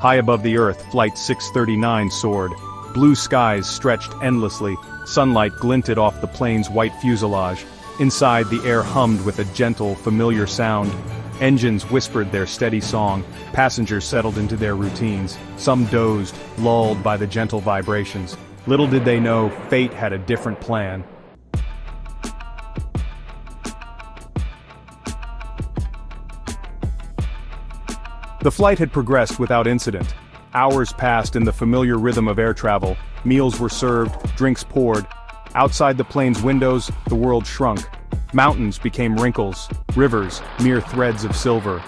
High above the Earth, Flight 639 soared. Blue skies stretched endlessly, sunlight glinted off the plane's white fuselage. Inside, the air hummed with a gentle, familiar sound. Engines whispered their steady song, passengers settled into their routines. Some dozed, lulled by the gentle vibrations. Little did they know, fate had a different plan. The flight had progressed without incident. Hours passed in the familiar rhythm of air travel. Meals were served, drinks poured. Outside the plane's windows, the world shrunk. Mountains became wrinkles, rivers, mere threads of silver.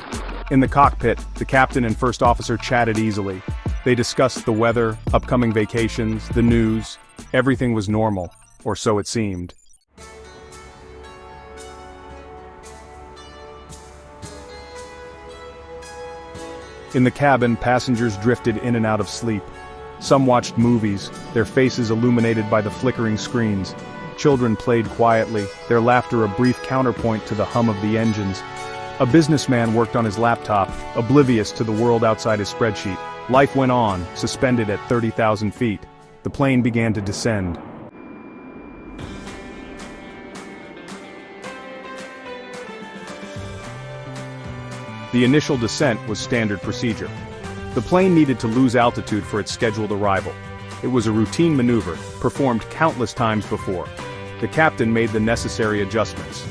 In the cockpit, the captain and first officer chatted easily. They discussed the weather, upcoming vacations, the news. Everything was normal, or so it seemed. In the cabin, passengers drifted in and out of sleep. Some watched movies, their faces illuminated by the flickering screens. Children played quietly, their laughter a brief counterpoint to the hum of the engines. A businessman worked on his laptop, oblivious to the world outside his spreadsheet. Life went on, suspended at 30,000 feet. The plane began to descend. The initial descent was standard procedure. The plane needed to lose altitude for its scheduled arrival. It was a routine maneuver, performed countless times before. The captain made the necessary adjustments.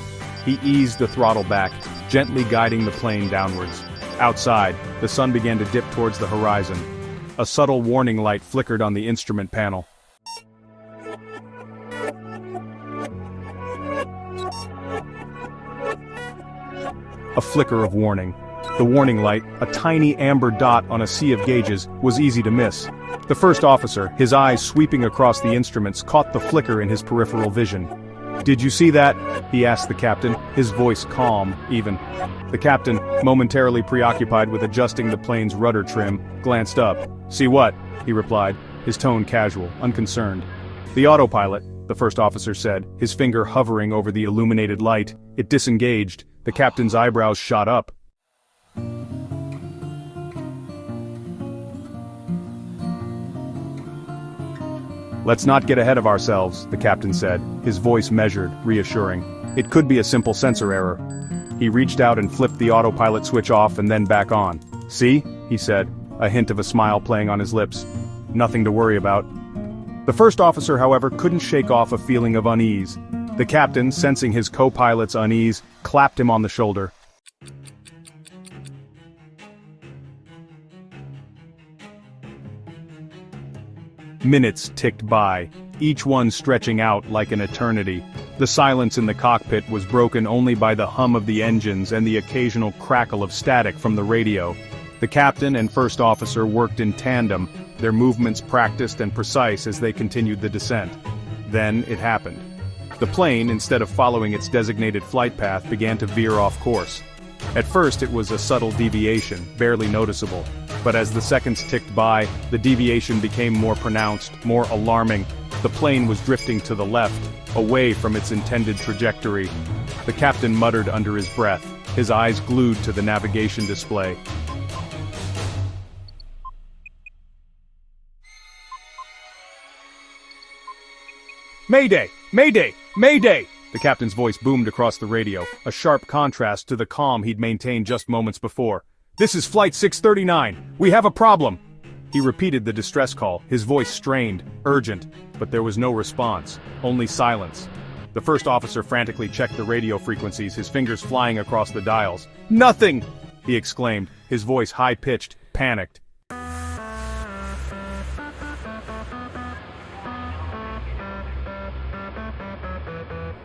He eased the throttle back, gently guiding the plane downwards. Outside, the sun began to dip towards the horizon. A subtle warning light flickered on the instrument panel. A flicker of warning. The warning light, a tiny amber dot on a sea of gauges, was easy to miss. The first officer, his eyes sweeping across the instruments, caught the flicker in his peripheral vision. "Did you see that?" he asked the captain, his voice calm, even. The captain, momentarily preoccupied with adjusting the plane's rudder trim, glanced up. "See what?" he replied, his tone casual, unconcerned. "The autopilot," the first officer said, his finger hovering over the illuminated light. It disengaged. The captain's eyebrows shot up. "Let's not get ahead of ourselves," the captain said, his voice measured, reassuring. "It could be a simple sensor error." He reached out and flipped the autopilot switch off and then back on. "See?" he said, a hint of a smile playing on his lips. "Nothing to worry about." The first officer, however, couldn't shake off a feeling of unease. The captain, sensing his co-pilot's unease, clapped him on the shoulder. Minutes ticked by, each one stretching out like an eternity. The silence in the cockpit was broken only by the hum of the engines and the occasional crackle of static from the radio. The captain and first officer worked in tandem, their movements practiced and precise as they continued the descent. Then it happened. The plane, instead of following its designated flight path, began to veer off course. At first it was a subtle deviation, barely noticeable. But as the seconds ticked by, the deviation became more pronounced, more alarming. The plane was drifting to the left, away from its intended trajectory. The captain muttered under his breath, his eyes glued to the navigation display. "Mayday! Mayday! Mayday!" The captain's voice boomed across the radio, a sharp contrast to the calm he'd maintained just moments before. "This is Flight 639. We have a problem." He repeated the distress call, his voice strained, urgent, but there was no response, only silence. The first officer frantically checked the radio frequencies, his fingers flying across the dials. "Nothing!" he exclaimed, his voice high-pitched, panicked.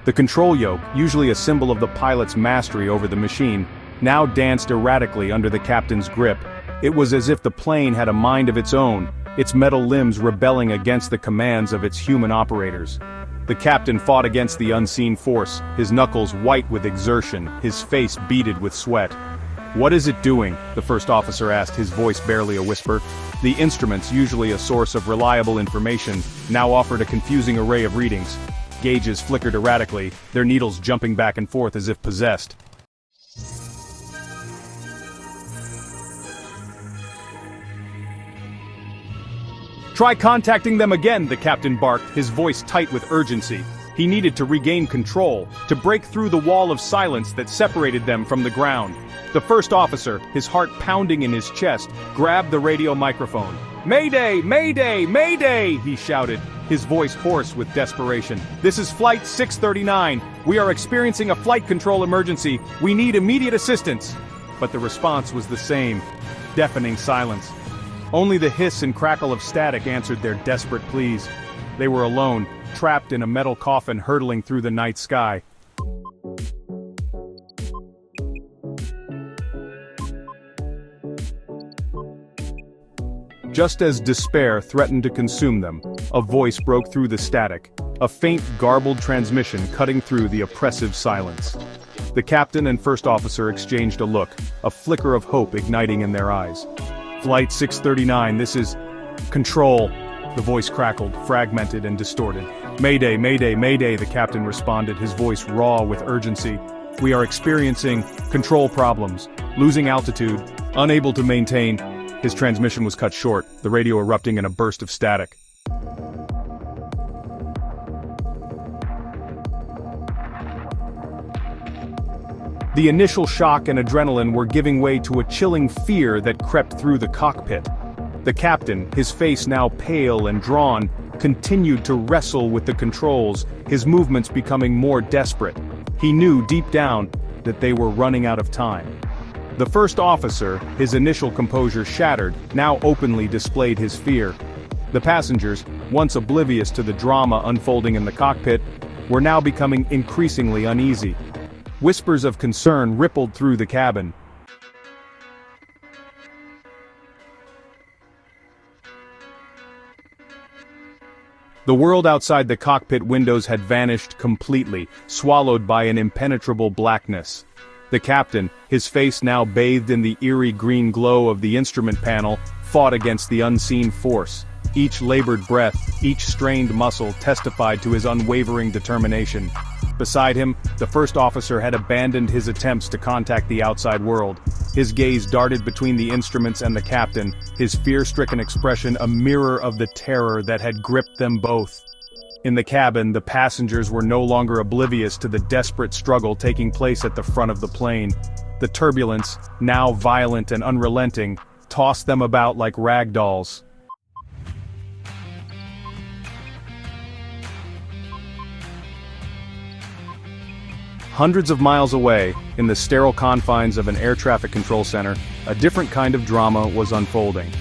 The control yoke, usually a symbol of the pilot's mastery over the machine, now danced erratically under the captain's grip. It was as if the plane had a mind of its own, its metal limbs rebelling against the commands of its human operators. The captain fought against the unseen force, his knuckles white with exertion, his face beaded with sweat. "What is it doing?" the first officer asked, his voice barely a whisper. The instruments, usually a source of reliable information, now offered a confusing array of readings. Gauges flickered erratically, their needles jumping back and forth as if possessed. "Try contacting them again," the captain barked, his voice tight with urgency. He needed to regain control, to break through the wall of silence that separated them from the ground. The first officer, his heart pounding in his chest, grabbed the radio microphone. "Mayday! Mayday! Mayday!" he shouted, his voice hoarse with desperation. "This is Flight 639. We are experiencing a flight control emergency. We need immediate assistance." But the response was the same. Deafening silence. Only the hiss and crackle of static answered their desperate pleas. They were alone, trapped in a metal coffin hurtling through the night sky. Just as despair threatened to consume them, a voice broke through the static, a faint, garbled transmission cutting through the oppressive silence. The captain and first officer exchanged a look, a flicker of hope igniting in their eyes. "Flight 639, this is... Control," the voice crackled, fragmented and distorted. "Mayday, mayday, mayday," the captain responded, his voice raw with urgency. "We are experiencing control problems, losing altitude, unable to maintain..." His transmission was cut short, the radio erupting in a burst of static. The initial shock and adrenaline were giving way to a chilling fear that crept through the cockpit. The captain, his face now pale and drawn, continued to wrestle with the controls, his movements becoming more desperate. He knew deep down that they were running out of time. The first officer, his initial composure shattered, now openly displayed his fear. The passengers, once oblivious to the drama unfolding in the cockpit, were now becoming increasingly uneasy. Whispers of concern rippled through the cabin. The world outside the cockpit windows had vanished completely, swallowed by an impenetrable blackness. The captain, his face now bathed in the eerie green glow of the instrument panel, fought against the unseen force. Each labored breath, each strained muscle testified to his unwavering determination. Beside him, the first officer had abandoned his attempts to contact the outside world. His gaze darted between the instruments and the captain, his fear-stricken expression a mirror of the terror that had gripped them both. In the cabin, the passengers were no longer oblivious to the desperate struggle taking place at the front of the plane. The turbulence, now violent and unrelenting, tossed them about like rag dolls. Hundreds of miles away, in the sterile confines of an air traffic control center, a different kind of drama was unfolding.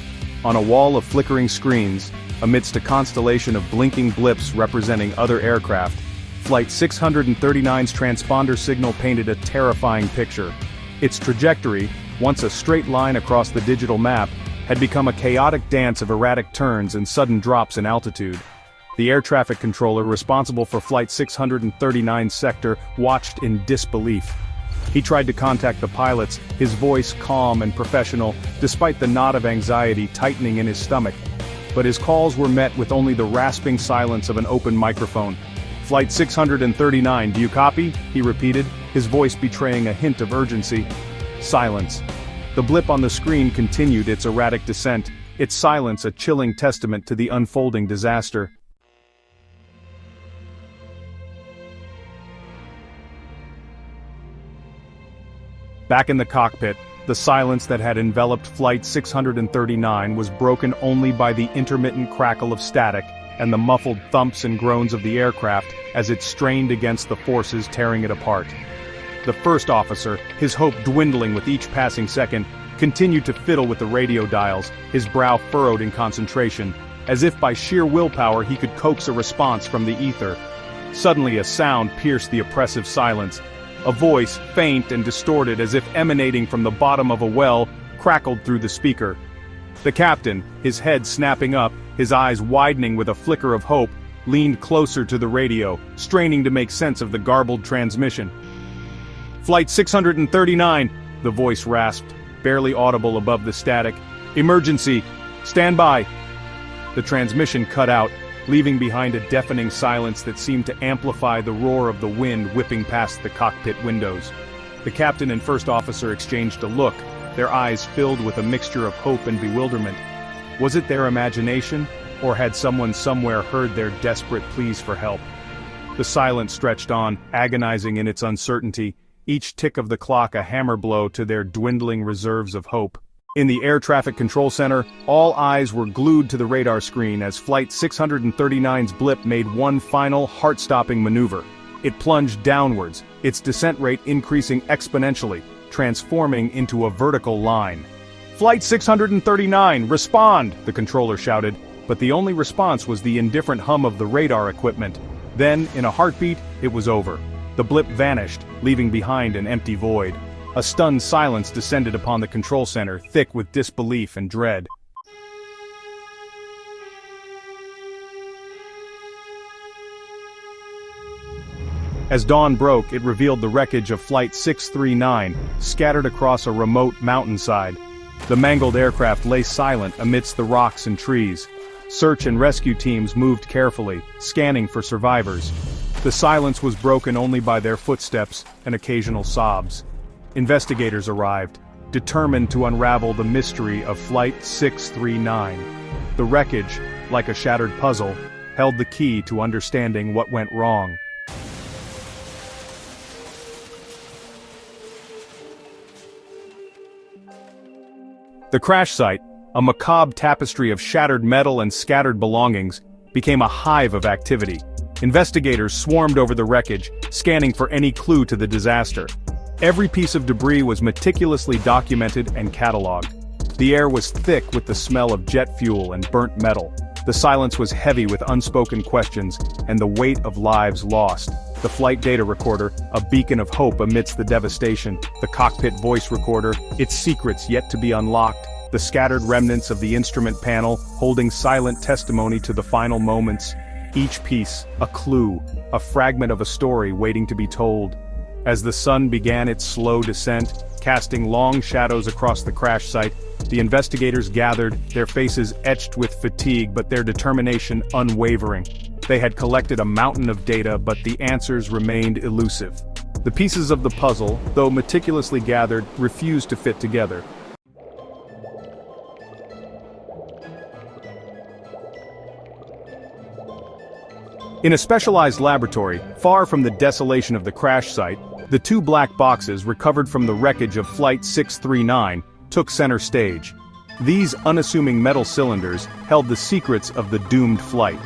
On a wall of flickering screens, amidst a constellation of blinking blips representing other aircraft, Flight 639's transponder signal painted a terrifying picture. Its trajectory, once a straight line across the digital map, had become a chaotic dance of erratic turns and sudden drops in altitude. The air traffic controller responsible for Flight 639's sector watched in disbelief. He tried to contact the pilots, his voice calm and professional, despite the knot of anxiety tightening in his stomach. But his calls were met with only the rasping silence of an open microphone. "Flight 639, do you copy?" he repeated, his voice betraying a hint of urgency. Silence. The blip on the screen continued its erratic descent, its silence a chilling testament to the unfolding disaster. Back in the cockpit, the silence that had enveloped Flight 639 was broken only by the intermittent crackle of static and the muffled thumps and groans of the aircraft as it strained against the forces tearing it apart. The first officer, his hope dwindling with each passing second, continued to fiddle with the radio dials, his brow furrowed in concentration, as if by sheer willpower he could coax a response from the ether. Suddenly a sound pierced the oppressive silence. A voice, faint and distorted as if emanating from the bottom of a well, crackled through the speaker. The captain, his head snapping up, his eyes widening with a flicker of hope, leaned closer to the radio, straining to make sense of the garbled transmission. "Flight 639, the voice rasped, barely audible above the static. "Emergency! Stand by!" The transmission cut out, leaving behind a deafening silence that seemed to amplify the roar of the wind whipping past the cockpit windows. The captain and first officer exchanged a look, their eyes filled with a mixture of hope and bewilderment. Was it their imagination, Or had someone somewhere heard their desperate pleas for help? The silence stretched on, agonizing in its uncertainty, each tick of the clock a hammer blow to their dwindling reserves of hope. In the Air Traffic Control Center, all eyes were glued to the radar screen as Flight 639's blip made one final, heart-stopping maneuver. It plunged downwards, its descent rate increasing exponentially, transforming into a vertical line. "Flight 639, respond!" the controller shouted, but the only response was the indifferent hum of the radar equipment. Then, in a heartbeat, it was over. The blip vanished, leaving behind an empty void. A stunned silence descended upon the control center, thick with disbelief and dread. As dawn broke, it revealed the wreckage of Flight 639, scattered across a remote mountainside. The mangled aircraft lay silent amidst the rocks and trees. Search and rescue teams moved carefully, scanning for survivors. The silence was broken only by their footsteps and occasional sobs. Investigators arrived, determined to unravel the mystery of Flight 639. The wreckage, like a shattered puzzle, held the key to understanding what went wrong. The crash site, a macabre tapestry of shattered metal and scattered belongings, became a hive of activity. Investigators swarmed over the wreckage, scanning for any clue to the disaster. Every piece of debris was meticulously documented and catalogued. The air was thick with the smell of jet fuel and burnt metal. The silence was heavy with unspoken questions and the weight of lives lost. The flight data recorder, a beacon of hope amidst the devastation, the cockpit voice recorder, its secrets yet to be unlocked, the scattered remnants of the instrument panel holding silent testimony to the final moments. Each piece, a clue, a fragment of a story waiting to be told. As the sun began its slow descent, casting long shadows across the crash site, the investigators gathered, their faces etched with fatigue but their determination unwavering. They had collected a mountain of data, but the answers remained elusive. The pieces of the puzzle, though meticulously gathered, refused to fit together. In a specialized laboratory, far from the desolation of the crash site, the two black boxes recovered from the wreckage of Flight 639 took center stage. These unassuming metal cylinders held the secrets of the doomed flight.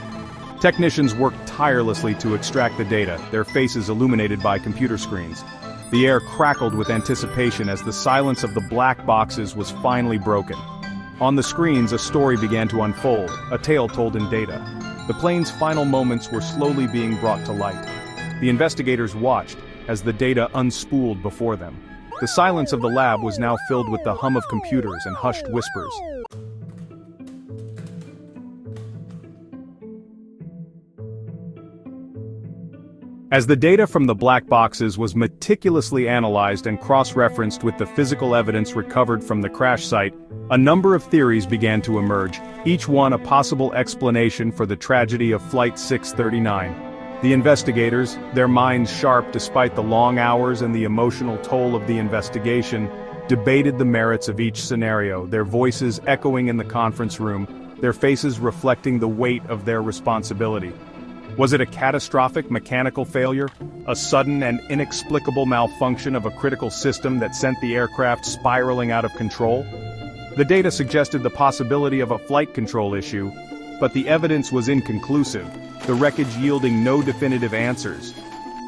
Technicians worked tirelessly to extract the data, their faces illuminated by computer screens. The air crackled with anticipation as the silence of the black boxes was finally broken. On the screens, a story began to unfold, a tale told in data. The plane's final moments were slowly being brought to light. The investigators watched as the data unspooled before them. The silence of the lab was now filled with the hum of computers and hushed whispers. As the data from the black boxes was meticulously analyzed and cross-referenced with the physical evidence recovered from the crash site, a number of theories began to emerge, each one a possible explanation for the tragedy of Flight 639. The investigators, their minds sharp despite the long hours and the emotional toll of the investigation, debated the merits of each scenario, their voices echoing in the conference room, their faces reflecting the weight of their responsibility. Was it a catastrophic mechanical failure? A sudden and inexplicable malfunction of a critical system that sent the aircraft spiraling out of control? The data suggested the possibility of a flight control issue, but the evidence was inconclusive, the wreckage yielding no definitive answers.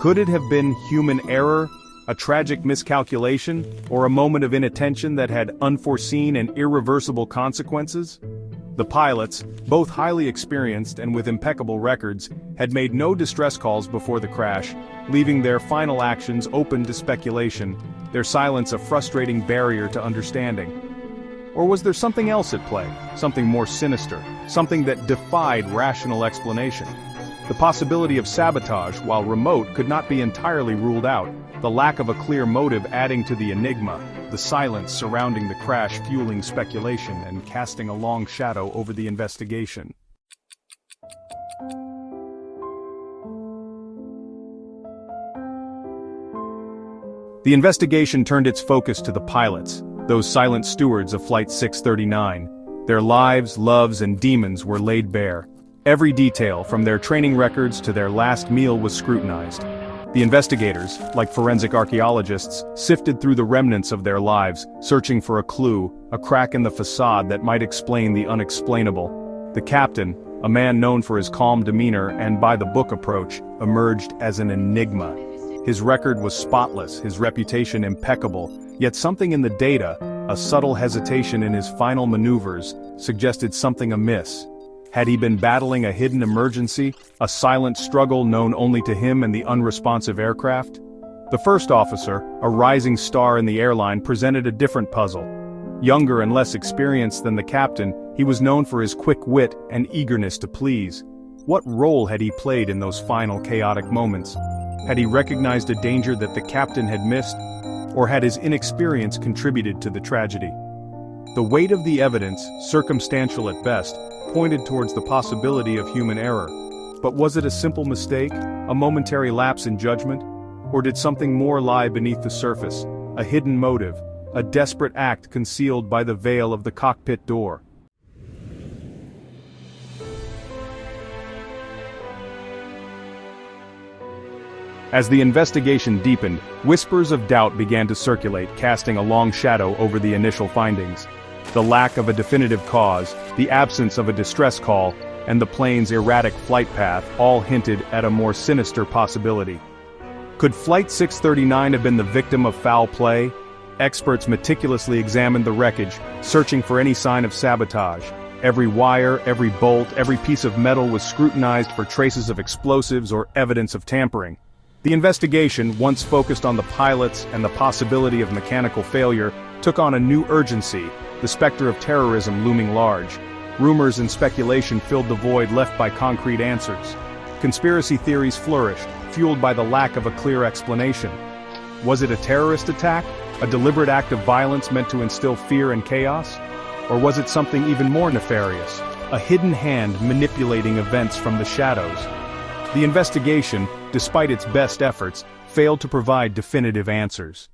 Could it have been human error, a tragic miscalculation, or a moment of inattention that had unforeseen and irreversible consequences? The pilots, both highly experienced and with impeccable records, had made no distress calls before the crash, leaving their final actions open to speculation, their silence a frustrating barrier to understanding. Or was there something else at play, something more sinister, something that defied rational explanation? The possibility of sabotage, while remote, could not be entirely ruled out, the lack of a clear motive adding to the enigma, the silence surrounding the crash fueling speculation and casting a long shadow over the investigation. The investigation turned its focus to the pilots, those silent stewards of Flight 639. Their lives, loves, and demons were laid bare. Every detail, from their training records to their last meal, was scrutinized. The investigators, like forensic archaeologists, sifted through the remnants of their lives, searching for a clue, a crack in the facade that might explain the unexplainable. The captain, a man known for his calm demeanor and by-the-book approach, emerged as an enigma. His record was spotless, his reputation impeccable, yet something in the data, a subtle hesitation in his final maneuvers, suggested something amiss. Had he been battling a hidden emergency, a silent struggle known only to him and the unresponsive aircraft? The first officer, a rising star in the airline, presented a different puzzle. Younger and less experienced than the captain, he was known for his quick wit and eagerness to please. What role had he played in those final chaotic moments? Had he recognized a danger that the captain had missed? Or had his inexperience contributed to the tragedy? The weight of the evidence, circumstantial at best, pointed towards the possibility of human error. But was it a simple mistake, a momentary lapse in judgment? Or did something more lie beneath the surface, a hidden motive, a desperate act concealed by the veil of the cockpit door? As the investigation deepened, whispers of doubt began to circulate, casting a long shadow over the initial findings. The lack of a definitive cause, the absence of a distress call, and the plane's erratic flight path all hinted at a more sinister possibility. Could Flight 639 have been the victim of foul play? Experts meticulously examined the wreckage, searching for any sign of sabotage. Every wire, every bolt, every piece of metal was scrutinized for traces of explosives or evidence of tampering. The investigation, once focused on the pilots and the possibility of mechanical failure, took on a new urgency, the specter of terrorism looming large. Rumors and speculation filled the void left by concrete answers. Conspiracy theories flourished, fueled by the lack of a clear explanation. Was it a terrorist attack, a deliberate act of violence meant to instill fear and chaos? Or was it something even more nefarious, a hidden hand manipulating events from the shadows? The investigation, despite its best efforts, failed to provide definitive answers.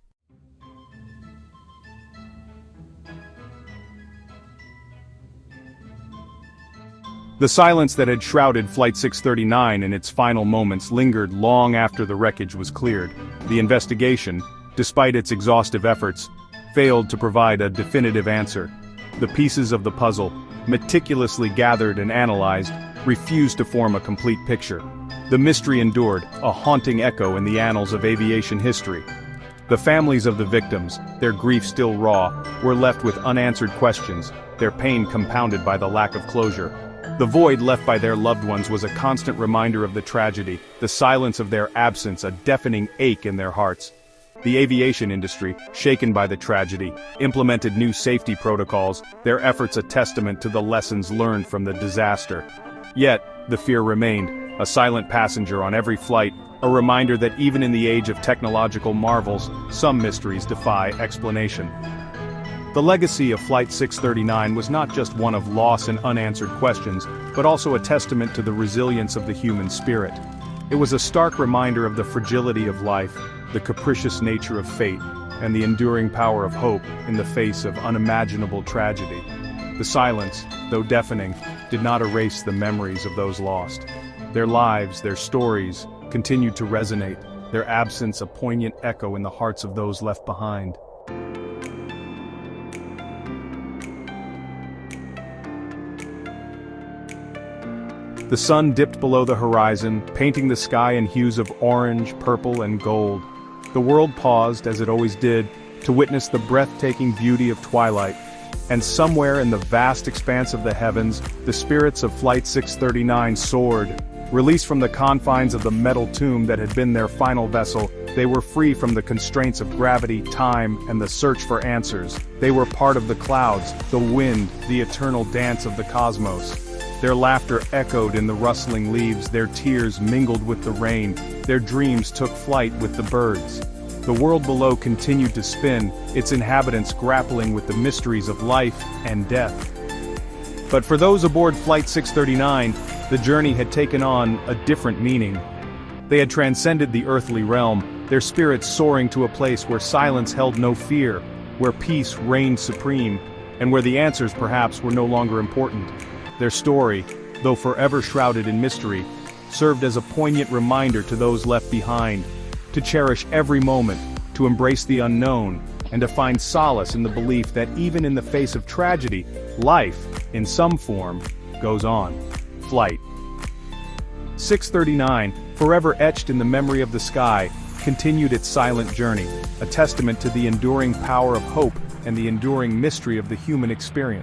The silence that had shrouded Flight 639 in its final moments lingered long after the wreckage was cleared. The investigation, despite its exhaustive efforts, failed to provide a definitive answer. The pieces of the puzzle, meticulously gathered and analyzed, refused to form a complete picture. The mystery endured, a haunting echo in the annals of aviation history. The families of the victims, their grief still raw, were left with unanswered questions, their pain compounded by the lack of closure. The void left by their loved ones was a constant reminder of the tragedy, the silence of their absence a deafening ache in their hearts. The aviation industry, shaken by the tragedy, implemented new safety protocols, their efforts a testament to the lessons learned from the disaster. Yet, the fear remained, a silent passenger on every flight, a reminder that even in the age of technological marvels, some mysteries defy explanation. The legacy of Flight 639 was not just one of loss and unanswered questions, but also a testament to the resilience of the human spirit. It was a stark reminder of the fragility of life, the capricious nature of fate, and the enduring power of hope in the face of unimaginable tragedy. The silence, though deafening, did not erase the memories of those lost. Their lives, their stories, continued to resonate, their absence a poignant echo in the hearts of those left behind. The sun dipped below the horizon, painting the sky in hues of orange, purple, and gold. The world paused, as it always did, to witness the breathtaking beauty of twilight. And somewhere in the vast expanse of the heavens, the spirits of Flight 639 soared. Released from the confines of the metal tomb that had been their final vessel, they were free from the constraints of gravity, time, and the search for answers. They were part of the clouds, the wind, the eternal dance of the cosmos. Their laughter echoed in the rustling leaves, their tears mingled with the rain, their dreams took flight with the birds. The world below continued to spin, its inhabitants grappling with the mysteries of life and death. But for those aboard Flight 639, the journey had taken on a different meaning. They had transcended the earthly realm, their spirits soaring to a place where silence held no fear, where peace reigned supreme. and where the answers perhaps were no longer important. Their story, though forever shrouded in mystery, served as a poignant reminder to those left behind, to cherish every moment, to embrace the unknown, and to find solace in the belief that even in the face of tragedy, life, in some form, goes on. Flight 639, forever etched in the memory of the sky, continued its silent journey, a testament to the enduring power of hope and the enduring mystery of the human experience.